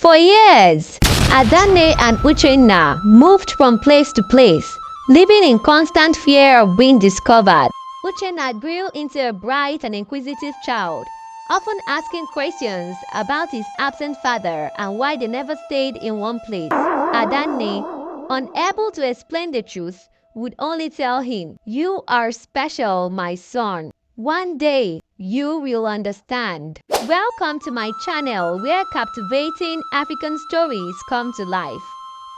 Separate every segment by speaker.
Speaker 1: For years, Adane and Uchenna moved from place to place, living in constant fear of being discovered. Uchenna grew into a bright and inquisitive child, often asking questions about his absent father and why they never stayed in one place. Adane, unable to explain the truth, would only tell him, "You are special, my son. One day, you will understand." Welcome to my channel where captivating African stories come to life.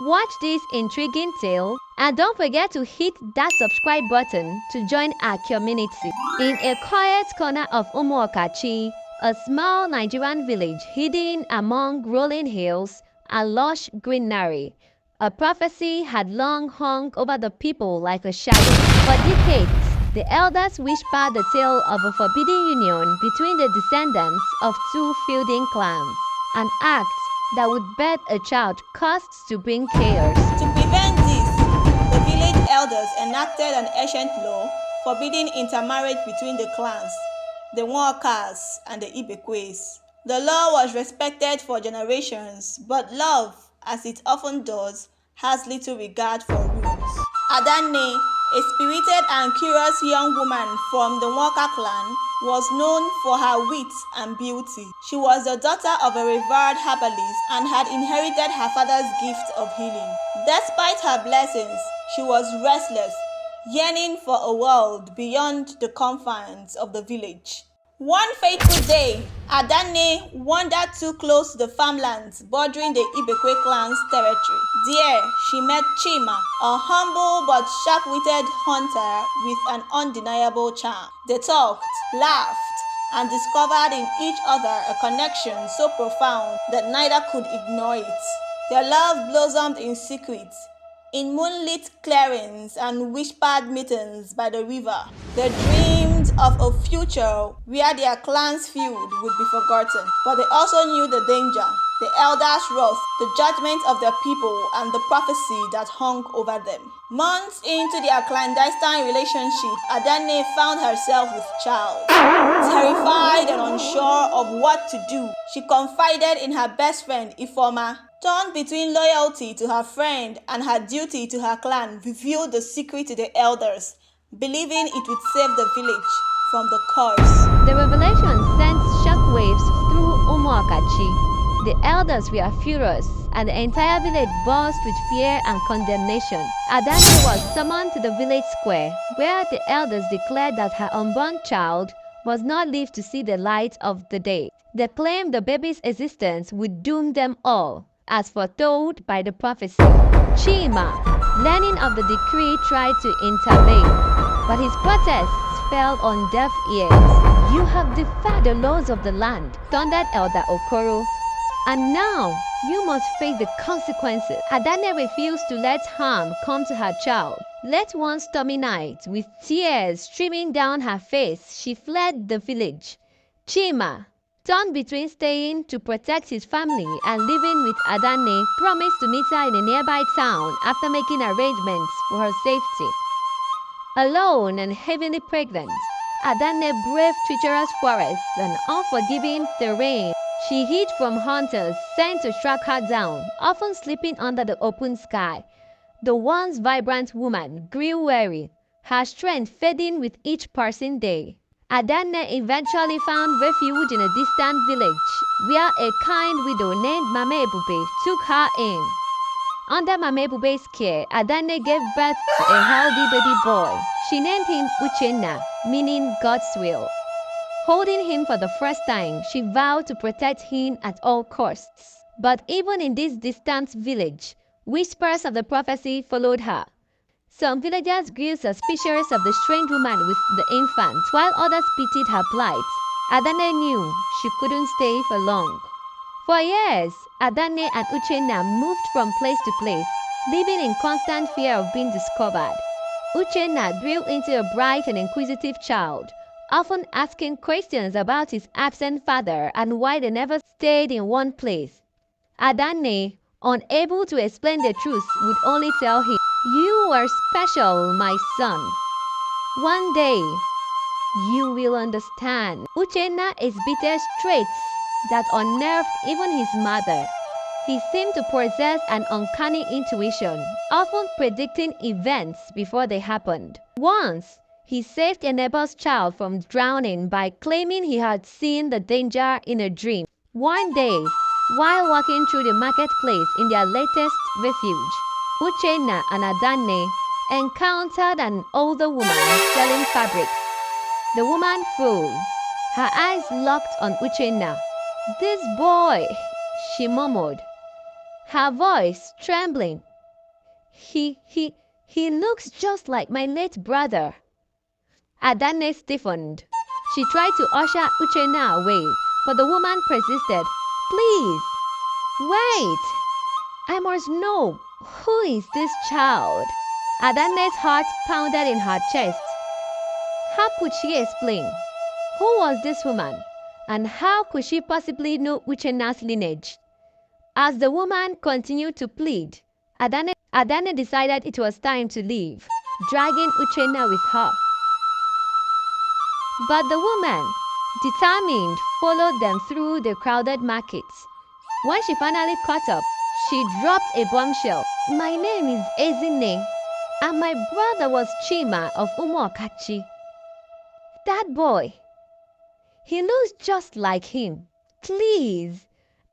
Speaker 1: Watch this intriguing tale and don't forget to hit that subscribe button to join our community. In a quiet corner of Umuokachi, a small Nigerian village hidden among rolling hills and lush greenery, a prophecy had long hung over the people like a shadow. For decades, the elders whispered the tale of a forbidden union between the descendants of two feuding clans, an act that would birth a child cursed to bring chaos.
Speaker 2: To prevent this, the village elders enacted an ancient law forbidding intermarriage between the clans, the Nwaokas and the Ibekwes. The law was respected for generations, but love, as it often does, has little regard for rules. Adane, a spirited and curious young woman from the Nwaoka clan, was known for her wit and beauty. She was the daughter of a revered herbalist and had inherited her father's gift of healing. Despite her blessings, she was restless, yearning for a world beyond the confines of the village. One fateful day, Adane wandered too close to the farmlands bordering the Ibekwe clan's territory. There, she met Chima, a humble but sharp-witted hunter with an undeniable charm. They talked, laughed, and discovered in each other a connection so profound that neither could ignore it. Their love blossomed in secret, in moonlit clearings and whispered meetings by the river. They dreamed of a future where their clan's feud would be forgotten, but they also knew the danger, the elders' wrath, the judgment of their people, and the prophecy that hung over them. Months into their clandestine relationship, Adane found herself with child. Terrified and unsure of what to do, she confided in her best friend Ifoma. Torn between loyalty to her friend and her duty to her clan, revealed the secret to the elders, believing it would save the village from the curse.
Speaker 1: The revelation sent shockwaves through Umuokachi. The elders were furious, and the entire village buzzed with fear and condemnation. Adane was summoned to the village square, where the elders declared that her unborn child must not live to see the light of the day. They claimed the baby's existence would doom them all, as foretold by the prophecy. Chima, learning of the decree, tried to intervene, but his protests fell on deaf ears. "You have defied the laws of the land," thundered Elder Okoro, "and now you must face the consequences." Adane refused to let harm come to her child. Late one stormy night, with tears streaming down her face, she fled the village. Chima, torn between staying to protect his family and living with Adane, promised to meet her in a nearby town after making arrangements for her safety. Alone and heavily pregnant, Adane braved treacherous forests and unforgiving terrain. She hid from hunters sent to track her down, often sleeping under the open sky. The once vibrant woman grew weary, her strength fading with each passing day. Adane eventually found refuge in a distant village, where a kind widow named Mama Ebube took her in. Under Mama Ebube's care, Adane gave birth to a healthy baby boy. She named him Uchenna, meaning God's will. Holding him for the first time, she vowed to protect him at all costs. But even in this distant village, whispers of the prophecy followed her. Some villagers grew suspicious of the strange woman with the infant, while others pitied her plight. Adane knew she couldn't stay for long. For years, Adane and Uchenna moved from place to place, living in constant fear of being discovered. Uchenna grew into a bright and inquisitive child, often asking questions about his absent father and why they never stayed in one place. Adane, unable to explain the truth, would only tell him, "You are special, my son. One day, you will understand." Uchenna exhibited traits that unnerved even his mother. He seemed to possess an uncanny intuition, often predicting events before they happened. Once, he saved a neighbor's child from drowning by claiming he had seen the danger in a dream. One day, while walking through the marketplace in their latest refuge, Uchenna and Adanne encountered an older woman selling fabrics. The woman froze, her eyes locked on Uchenna. "This boy," she murmured, her voice trembling. He looks just like my late brother." Adanne stiffened. She tried to usher Uchenna away, but the woman persisted. "Please, wait. I must know, who is this child?" Adanne's heart pounded in her chest. How could she explain? Who was this woman? And how could she possibly know Uchenna's lineage? As the woman continued to plead, Adanne decided it was time to leave, dragging Uchenna with her. But the woman, determined, followed them through the crowded markets. When she finally caught up, she dropped a bombshell. "My name is Ezinne, and my brother was Chima of Umuokachi. That boy, he looks just like him. Please,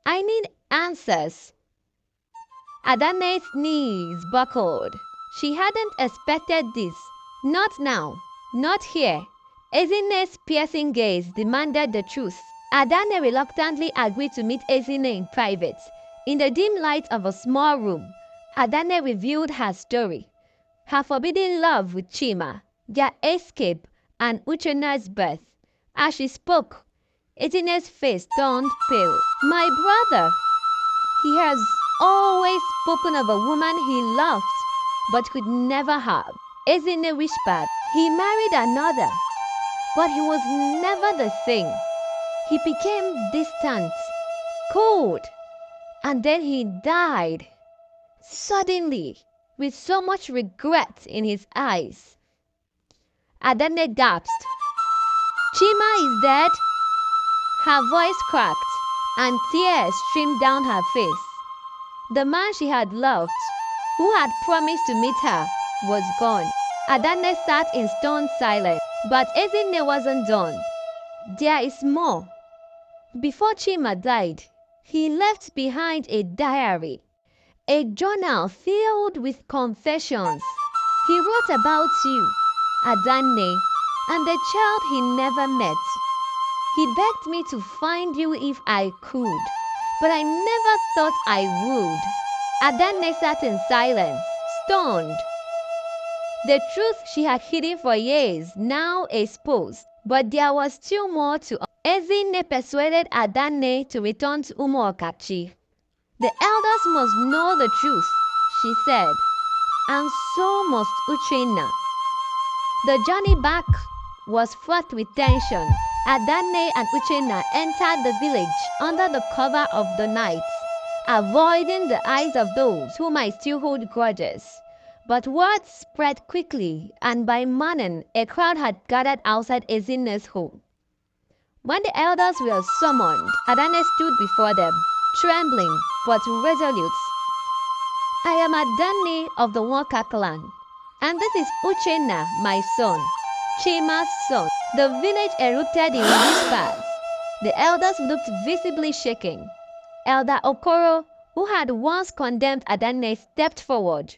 Speaker 1: I need answers." Adanne's knees buckled. She hadn't expected this. Not now, not here. Ezinne's piercing gaze demanded the truth. Adanne reluctantly agreed to meet Ezinne in private. In the dim light of a small room, Adanne revealed her story. Her forbidden love with Chima, their escape, and Uchenna's birth. As she spoke, Ezinne's face turned pale. "My brother! He has always spoken of a woman he loved, but could never have." Ezinne whispered. "He married another, but he was never the same. He became distant, cold, and then he died. Suddenly, with so much regret in his eyes." Adanne gasped. "Chima is dead?" Her voice cracked, and tears streamed down her face. The man she had loved, who had promised to meet her, was gone. Adanne sat in stone silence, but Ezinne wasn't done. "There is more. Before Chima died, he left behind a diary, a journal filled with confessions. He wrote about you, Adanne, and the child he never met. He begged me to find you if I could, but I never thought I would." Adanne sat in silence, stunned. The truth she had hidden for years now exposed, but there was still more to. Ezinne persuaded Adanne to return to Umuokachi. "The elders must know the truth," she said, "and so must Uchenna." The journey back was fraught with tension. Adanne and Uchenna entered the village under the cover of the night, avoiding the eyes of those who might still hold grudges. But word spread quickly, and by morning a crowd had gathered outside Ezinne's home. When the elders were summoned, Adanne stood before them, trembling but resolute. "I am Adanne of the Wonka clan, and this is Uchenna, my son, Chima's son." The village erupted in whispers. The elders looked visibly shaken. Elder Okoro, who had once condemned Adanne, stepped forward.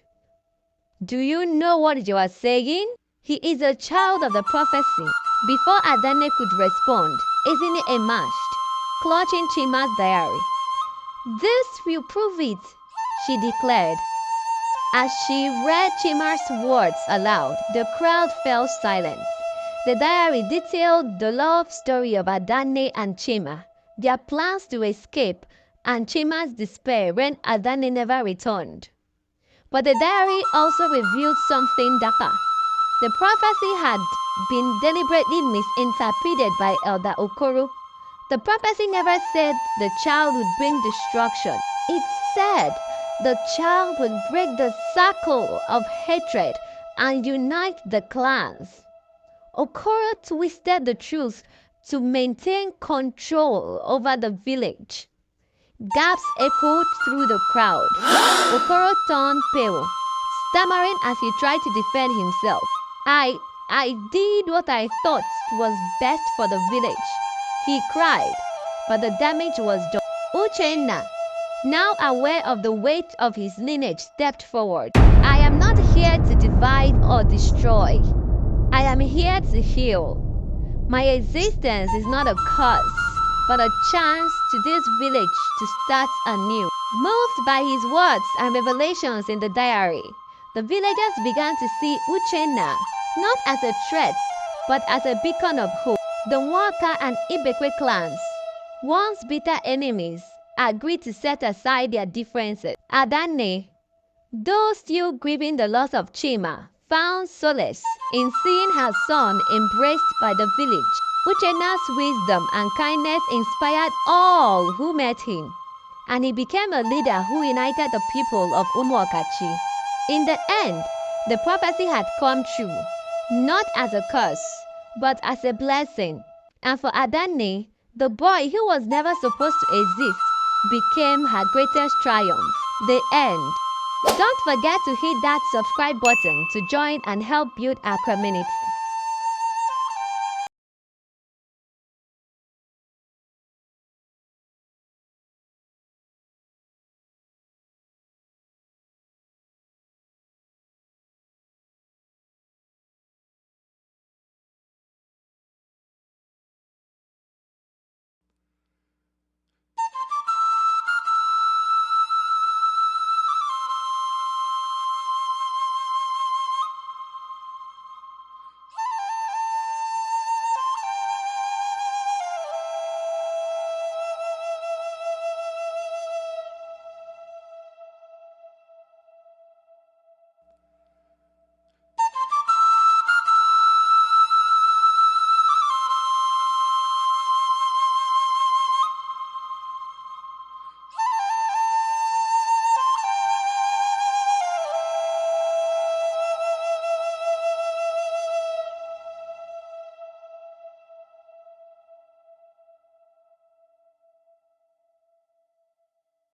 Speaker 1: "Do you know what you are saying? He is a child of the prophecy." Before Adanne could respond, Ezinne emerged, clutching Chima's diary. "This will prove it," she declared. As she read Chima's words aloud, the crowd fell silent. The diary detailed the love story of Adanne and Chima, their plans to escape, and Chima's despair when Adanne never returned. But the diary also revealed something darker. The prophecy had been deliberately misinterpreted by Elder Okoro. The prophecy never said the child would bring destruction. It said the child would break the circle of hatred and unite the clans. Okoro twisted the truth to maintain control over the village. Gasps echoed through the crowd. Okoro turned pale, stammering as he tried to defend himself. I did what I thought was best for the village, he cried, but the damage was done. Uchenna, now aware of the weight of his lineage, stepped forward. I am not here to divide or destroy. I am here to heal. My existence is not a curse, but a chance to this village to start anew. Moved by his words and revelations in the diary, the villagers began to see Uchenna not as a threat, but as a beacon of hope. The Nwaka and Ibekwe clans, once bitter enemies, agreed to set aside their differences. Adanne, though still grieving the loss of Chima, found solace in seeing her son embraced by the village. Uchenna's wisdom and kindness inspired all who met him, and he became a leader who united the people of Umuokachi. In the end, the prophecy had come true, not as a curse, but as a blessing. And for Adanne, the boy who was never supposed to exist became her greatest triumph. The end. Don't forget to hit that subscribe button to join and help build our community.